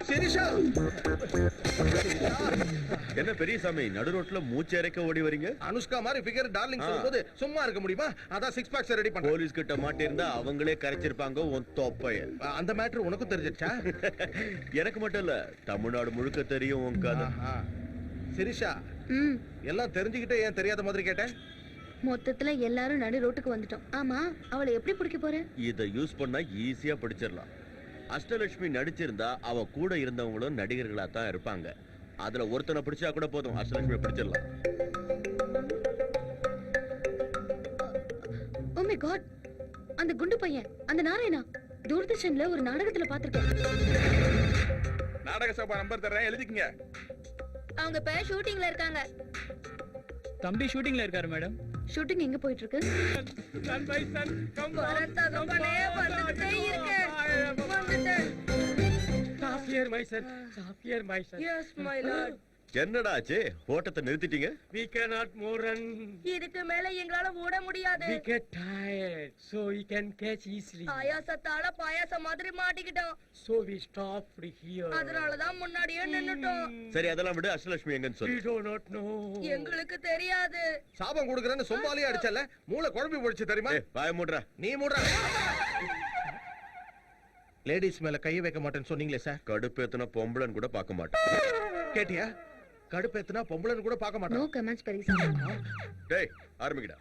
சிரிஷா என்ன பெரியசாமி நடு ரோட்ல மூச்சு இறைக்க ஓடி வரீங்க? அனுஷ்கா மாதிரி ஃபிகர் டார்லிங் சொல்லும்போது சும்மா இருக்க முடியுமா? அதான் சிக்ஸ் பேக்ஸ் ரெடி பண்ண. போலீஸ் கிட்ட மாட்டிருந்தா அவங்களே கரைச்சிருப்பாங்க உன் தொப்பைய. அந்த மேட்டர் உனக்கும் தெரிஞ்சிருச்சா? எனக்கு மட்டும் இல்ல, தமிழ்நாடு முழுக்க தெரியும் உன் கதை. சிரிஷா எல்லாம் தெரிஞ்சுக்கிட்டே ஏன் தெரியாத மாதிரி கேட்டேன்? மொத்தத்துல எல்லாரும் நடு ரோட்டுக்கு வந்துட்டோம். ஆமா, அவளை எப்படி பிடிக்க போற? இத யூஸ் பண்ணா ஈஸியா பிடிச்சிடலாம். அஷ்டலட்சுமி நடிச்சிருந்தா அவ கூட இருந்தவங்களும் நடிகர்களா தான் இருப்பாங்க. அதுல ஒருத்தனை பிடிச்சா கூட போதும், அஷ்டலட்சுமி பிடிச்சிடலாம். ஓ மை காட், அந்த குண்டு பையன், அந்த நாராயணா, தூர்தர்ஷன்ல ஒரு நாடகத்துல பாத்திருக்கேன். நாடக சபா நம்பர் தரேன், எழுதிக்கங்க. அவங்க இப்ப ஷூட்டிங்ல இருக்காங்க. தம்பி ஷூட்டிங்ல இருக்காரு மேடம். ஷூட்டிங் எங்க போயிட்டு இருக்கு? என்னடா ஆச்சு? ஓட்டத்தை நிறுத்திட்டீங்க? We cannot more run. இதுக்கு மேல எங்களால ஓட முடியாது. We get tired, so we can catch easily. ஆயாசத்தால பாயாசம் மாதிரி மாட்டிக்கிட்டோம். So we stopped here. அதனால தான் முன்னாடியே நின்னுட்டோம். சரி, அதெல்லாம் விடு. அஷ்டலட்சுமி எங்கன்னு சொல்லு. We do not know. எங்களுக்கு தெரியாது. சாபம் கொடுக்கறேன்னு சொம்பாலியே அடிச்சல, மூளை குழம்பி போயிடுச்சு தெரியுமா? வாய மூடுறா. நீ மூடுறா. லேடிஸ் மேல கை வைக்க மாட்டேன்னு சொன்னீங்களே சார். கடுப்பேத்துனா பொம்பளன் கூட பார்க்க மாட்டேன். கேட்டியா? கடுப்பேத்துனா பொம்பளன் கூட பார்க்க மாட்டேன். No comments Periyasamy. டேய், ஆரம்பிக்கடா.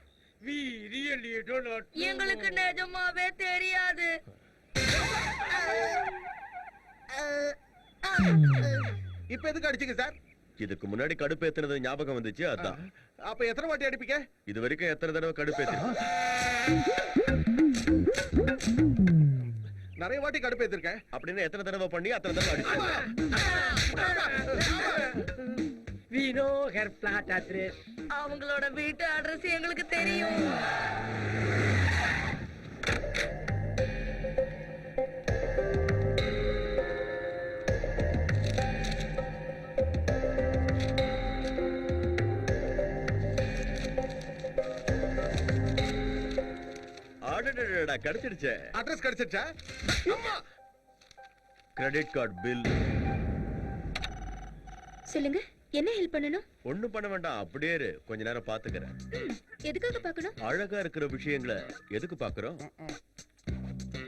We really do not know. எங்களுக்கு நிஜமாவே தெரியாது. இப்ப எதுக்கு அடிச்சீங்க சார்? இதுக்கு முன்னாடி கடுப்பேத்துனது ஞாபகம் வந்துச்சு, அதான். அப்ப எத்தனை வாட்டி அடிப்பீங்க? இது வரைக்கும் எத்தனை தடவை கடுப்பேத்து? நிறைய வாட்டி கடுப்பேத்திருக்கேன். அப்படின்னு எத்தனை தடவை பண்ணி அத்தனை தடவை அடிச்சு. We know her flat address. அவங்களோட வீட்டு அட்ரஸ் எங்களுக்கு தெரியும். அடடடடா, கிடைச்சிடுச்சே. அட்ரஸ் கிடைச்சிருச்சா? அம்மா, கிரெடிட் கார்டு பில். சொல்லுங்க, என்ன ஹெல்ப் பண்ணனும்? ஒண்ணும் பண்ண வேண்டாம், அப்படியே இரு. கொஞ்ச நேரம் பாத்துக்கறேன். எதுக்காக பார்க்கணும்? அழகா இருக்கிற விஷயங்களை எதுக்கு பாக்குறோம்?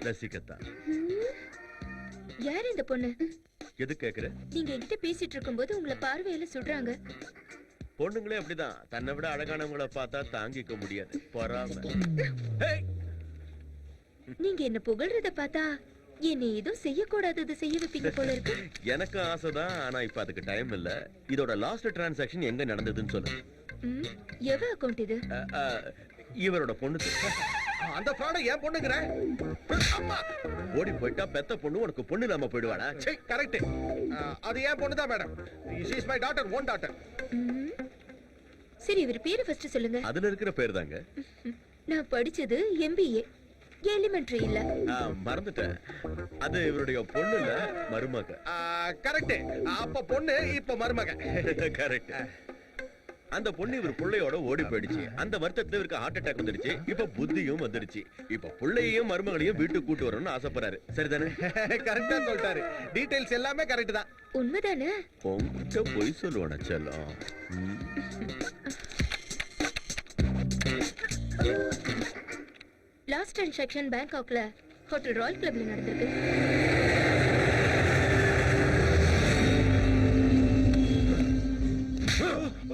ரசிக்கத்தான். யார் இந்த பொண்ணு? எது கேக்குற? நீங்க என்கிட்ட பேசிட்டு இருக்கும்போது உங்களை பார்வையில சுடுறாங்க. பொண்ணுங்களே அப்படிதான், தன்னை விட அழகானவங்கள பார்த்தா தாங்கிக்க முடியாது, பொறாம. நீங்க என்ன புகழ்றத பார்த்தா என்ன ஏதோ செய்யக்கூடாதது செய்ய வைப்பீங்க போல இருக்கு. எனக்கு ஆசைதான், ஆனா இப்ப அதுக்கு டைம் இல்ல. இதோட லாஸ்ட் டிரான்சாக்ஷன் எங்க நடந்ததுன்னு சொல்லு. எவ அக்கவுண்ட் இது? இவரோட பொண்ணு. அந்த ஃப்ராட ஏன் பொண்ணுங்கற? அம்மா, ஓடி போய்ட்டா பெத்த பொண்ணு உனக்கு பொண்ணு இல்லாம போய்டுவாடா. சே, கரெக்ட். அது ஏன் பொண்ணு தான் madam. She is my daughter, own daughter. சரி, இவர் பேரு ஃபர்ஸ்ட் சொல்லுங்க. அதுல இருக்கிற பேர் தாங்க. நான் படிச்சது MBA, எலிமெண்டரி இல்ல. மறந்துட்டேன். அது இவருடைய பொண்ணு இல்ல, மருமக. கரெக்ட். அப்ப பொண்ணு, இப்ப மருமக. கரெக்ட். அந்த பொண்ணு இவர் புள்ளையோட ஓடி போயிடுச்சு. அந்த வருத்தத்துல இவருக்கு ஹார்ட் அட்டாக் வந்துடுச்சு. இப்ப புத்தியும் வந்துடுச்சு. இப்ப புள்ளையையும் மருமகளையும் வீட்டுக்கு கூட்டு வரணும்னு ஆசைப்படுறாரு. சரிதானே? கரெக்டா சொல்லிட்டாரு. டீடைல்ஸ் எல்லாமே கரெக்ட் தான். உண்மைதானே? உன்கிட்ட பொய் சொல்லுவான செல்லம். லாஸ்ட் டிரான்சாக்ஷன் பேங்காக்ல ஹோட்டல் ராயல் கிளப்ல நடந்திருக்கு.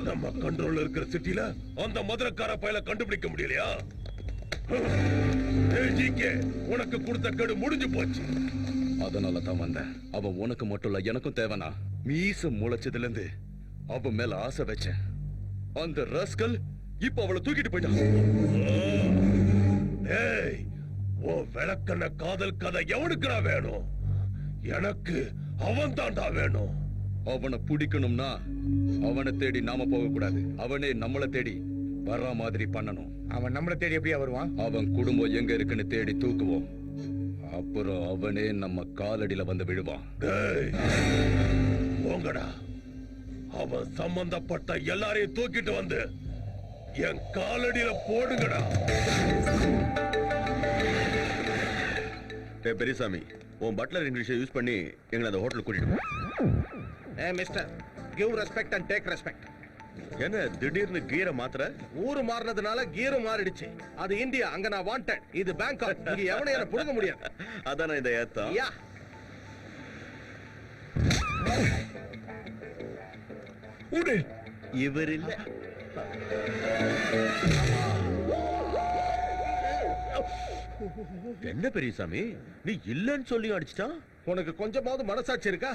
நம்ம கண்ட்ரோல்ல இருக்கிற சிட்டில அந்த மதுரக்கார பையல கண்டுபிடிக்க முடியலையா? உனக்கு கொடுத்த கெடு முடிஞ்சு போச்சு. அதனால தான் வந்தேன். அவன் உனக்கு மட்டும் இல்ல, எனக்கும் தேவனா. மீச முளைச்சதுல இருந்து அவன் மேல ஆசை வச்சேன். அந்த ரஸ்கல் இப்ப அவளை தூக்கிட்டு போயிட்டான். ஏய், ஓ விளக்கண்ண காதல் கதை எவனுக்குடா வேணும்? எனக்கு அவன் தான்டா வேணும். அவனை பிடிக்கணும்னா அவனை தேடி நாம போக கூடாது. அவனே நம்மளை தேடி வர்ற மாதிரி பண்ணணும். அவன் நம்மளை தேடி எப்படியா வருவான்? அவன் குடும்பம் எங்க இருக்குன்னு தேடி தூக்குவோம். அப்புறம் அவனே நம்ம காலடியில வந்து விழுவான். போங்கடா, அவன் சம்பந்தப்பட்ட எல்லாரையும் தூக்கிட்டு வந்து என் காலடியில போடுங்கடா. பெரியசாமி, உன் பட்லர் இங்கிலீஷை யூஸ் பண்ணி எங்களை அந்த ஹோட்டலுக்கு கூட்டிட்டு போ. ஏ mister, give respect and take respect. என்ன திடீர்னு கீரை மாத்திர? ஊரு மாறினதுனால கீரும் மாறிடுச்சு. அது இந்தியா, அங்க நான் வாண்டட். இது பேங்காக், இங்க எவனையும் என்ன புடுங்க முடியாது. அதான இந்த ஏத்தம். யா, இவர் இல்ல. என்ன பெரியசாமி, நீ இல்லன்னு சொல்லி அடிச்சிட்டான்? உனக்கு கொஞ்சமாவது மனசாட்சி இருக்கா?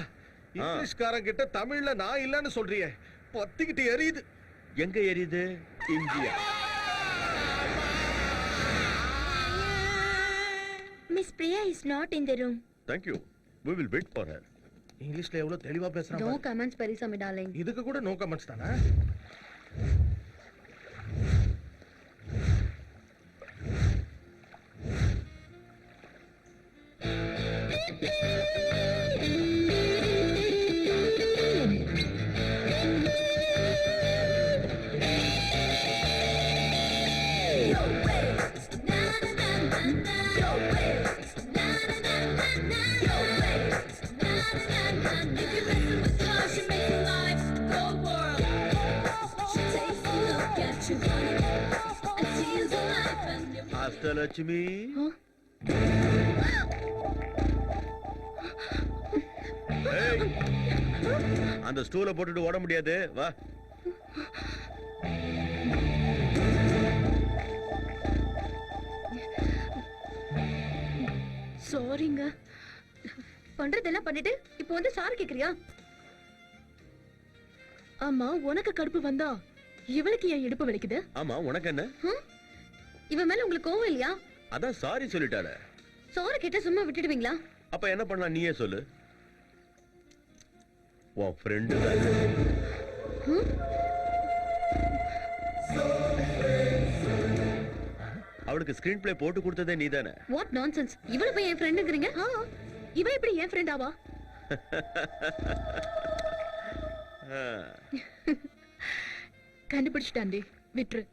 இங்கிலீஷ்காரன் கிட்ட தமிழ்ல நான் இல்லன்னு சொல்றியே, பத்திக்கிட்டு எரியுது. எங்க எரியுது? India. Miss Priya is not in the room. Thank you. We will wait for her. இங்கிலீஷ்ல எவ்வளவு தெளிவா No பேசுறான். comments, Perisami darling. இதுக்கு கூட நோ கமெண்ட்ஸ் தானா? அஷ்டலட்சுமி, ஏய், அந்த ஸ்டூலை போட்டுட்டு ஓட முடியாது, வா. சாரிங்க. பண்றதெல்லாம் பண்ணிட்டு இப்போ வந்து சாரி கேக்குறியா? ஆமா, உனக்கு கடுப்பு வந்தா இவளுக்கு ஏன் இடுப்பு வலிக்குது? ஆமா, உனக்கு என்ன? இவன் மேல உங்களுக்கு கோவம் இல்லையா? அதான் சாரி சொல்லிட்டாள. சாரி கேட்டா சும்மா விட்டுடுவீங்களா? அப்ப என்ன பண்ணலாம், நீயே சொல்லு. உன் ஃப்ரெண்டு அவளுக்கு ஸ்கிரீன் பிளே போட்டு கொடுத்ததே நீதானே? What nonsense! இவளு போய் என் ஃப்ரெண்டுங்கறீங்க? இவ எப்படி என் ஃப்ரெண்ட் ஆவா? கண்டுபிடிச்சிட்டாண்டி, விட்டுரு.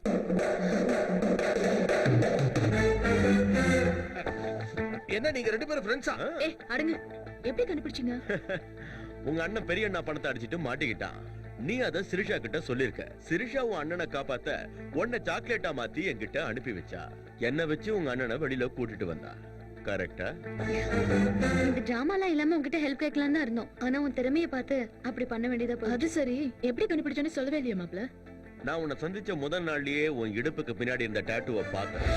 என்ன நீங்க ரெண்டு பேரும் ஃப்ரெண்ட்ஸா? அடங்க. எப்படி கண்டுபிடிச்சீங்க? உங்க அண்ணன் பெரிய அண்ணா பணத்தை அடிச்சிட்டு மாட்டிக்கிட்டான். நீ அத சிரிஷா கிட்ட சொல்லிருக்க. சிரிஷா உன் அண்ணனை காப்பாத்த உன்னை சாக்லேட்டா மாத்தி என்கிட்ட அனுப்பி வச்சா. என்ன வச்சு உங்க அண்ணனை வெளியில கூட்டிட்டு வந்தா. கரெக்டா? இந்த டிராமாலாம் இல்லாம உன்கிட்ட ஹெல்ப் கேட்கலாம் தான் இருந்தோம். ஆனா உன் திறமைய பார்த்து அப்படி பண்ண வேண்டியதா போச்சு. அது சரி, எப்படி கண்டுபிடிச்சேன்னு சொல்லவே இல்லையா மாப்ள? நான் உன்னை சந்திச்ச முதல் நாள்லயே உன் இடுப்புக்கு பின்னாடி இருந்த டாட்டூவை பார்த்தேன்.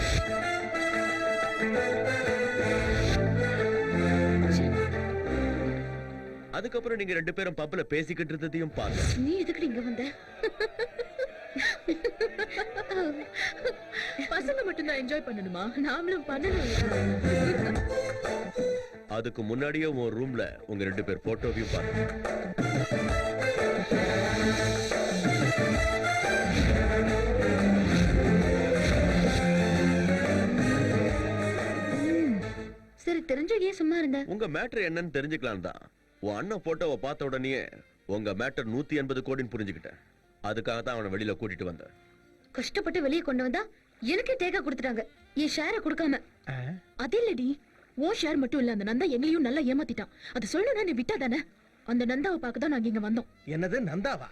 அதுக்கப்புறம் நீங்க ரெண்டு பேரும் பப்ல பேசிக்கிட்டு இருந்ததையும் பார்த்தேன். நீ எதுக்கு இங்க வந்த? பசங்க மட்டும் தான் என்ஜாய் பண்ணணுமா? நாமளும் பண்ணணும். அதுக்கு முன்னாடியே உன் ரூம்ல உங்க ரெண்டு பேர் போட்டோவையும் பார்த்தேன். சரி, தெரிஞ்ச ஏன் சும்மா இருந்த? உங்க மேட்டர் என்னன்னு தெரிஞ்சுக்கலாம் தான். உன் அண்ணன் போட்டோவை பார்த்த உடனே உங்க மேட்டர் 180 கோடின்னு புரிஞ்சுக்கிட்டேன். அதுக்காக தான் அவனை வெளியில கூட்டிட்டு வந்தேன். கஷ்டப்பட்டு வெளியே கொண்டு வந்தா எனக்கே டேக்கா கொடுத்துட்டாங்க, என் ஷேரை கொடுக்காம. அது இல்லடி, ஓ ஷேர் மட்டும் இல்ல, அந்த நந்தா எங்களையும் நல்லா ஏமாத்திட்டான். அது சொல்லணும்னா நீ விட்டா தானே? அந்த நந்தாவை பார்க்க தான் நாங்க இங்க வந்தோம். என்னது நந்தாவா?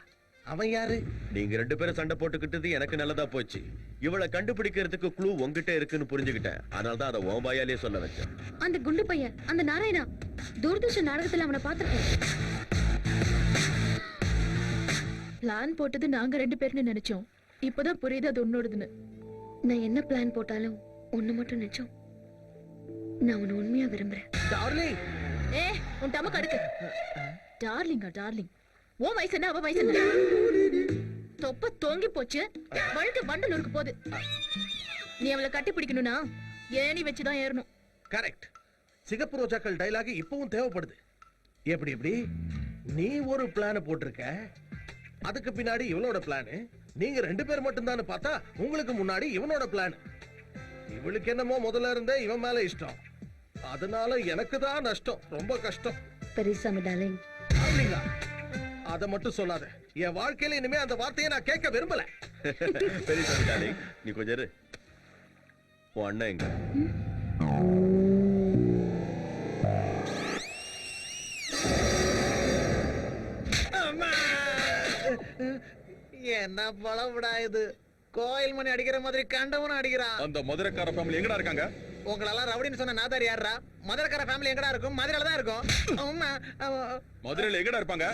அவன் யாரு? நீங்க ரெண்டு பேரும் சண்டை போட்டுக்கிட்டது எனக்கு நல்லதா போச்சு. இவளை கண்டுபிடிக்கிறதுக்கு க்ளூ உங்ககிட்ட இருக்குன்னு புரிஞ்சுக்கிட்டேன். அதனால தான் அதை உன் வாயாலே சொல்ல வச்சேன். அந்த குண்டு பையன், அந்த நாராயணா, தூர்தர்ஷன் நாடகத்துல அவனை பார்த்திருக்கேன். பிளான் போட்டது நாங்க ரெண்டு பேர்னு நினைச்சோம். இப்பதான் புரியுது அது உன்னோடதுன்னு. நான் என்ன பிளான் போட்டாலும் ஒண்ணு மட்டும் நினைச்சோம், நான் உன்னை உண்மையா விரும்புறேன். டார்லிங். உன் டமக்கு அடுக்கு. டார்லிங்கா? டார்லிங் உன் வயசு என்ன, அவ வயசு என்ன? தொப்ப தொங்கி போச்சு, வழுக்க வண்டல் இருக்கு போகுது. நீ அவளை கட்டி பிடிக்கணும்னா ஏணி வச்சுதான் ஏறணும். கரெக்ட். சிகப்பு ரோஜாக்கள் டைலாக் இப்பவும் தேவைப்படுது. எப்படி எப்படி நீ ஒரு பிளான் போட்டிருக்க, அதுக்கு பின்னாடி இவனோட பிளான். நீங்க ரெண்டு பேர் மட்டும் தான் பார்த்தா உங்களுக்கு முன்னாடி இவனோட பிளான். இவளுக்கு என்னமோ முதல்ல இருந்தே இவன் மேல இஷ்டம், அதனால எனக்கு தான் நஷ்டம். ரொம்ப கஷ்டம். பெரியசாமி டார்லிங். அத மட்டும் சொல்லாத. என் வாழ்க்கையில இனிமே அந்த வார்த்தையை நான் கேட்க விரும்பல. பெரியசாமி டார்லிங், நீ கொஞ்சம் இரு. உன் அண்ணன் எங்க? என்ன பழவிடா இது? கோயில் மணி அடிக்கிற மாதிரி கண்டவனும் அடிக்கிறான். அந்த மதுரைக்கார ஃபேமிலி எங்கடா இருக்காங்க? உங்களெல்லாம் ரவுடின்னு சொன்ன நாதாரி யாரா? மதுரைக்கார ஃபேமிலி எங்கடா இருக்கும்? மதுரையில தான் இருக்கும். ஆமா, மதுரையில எங்கடா இருப்பாங்க?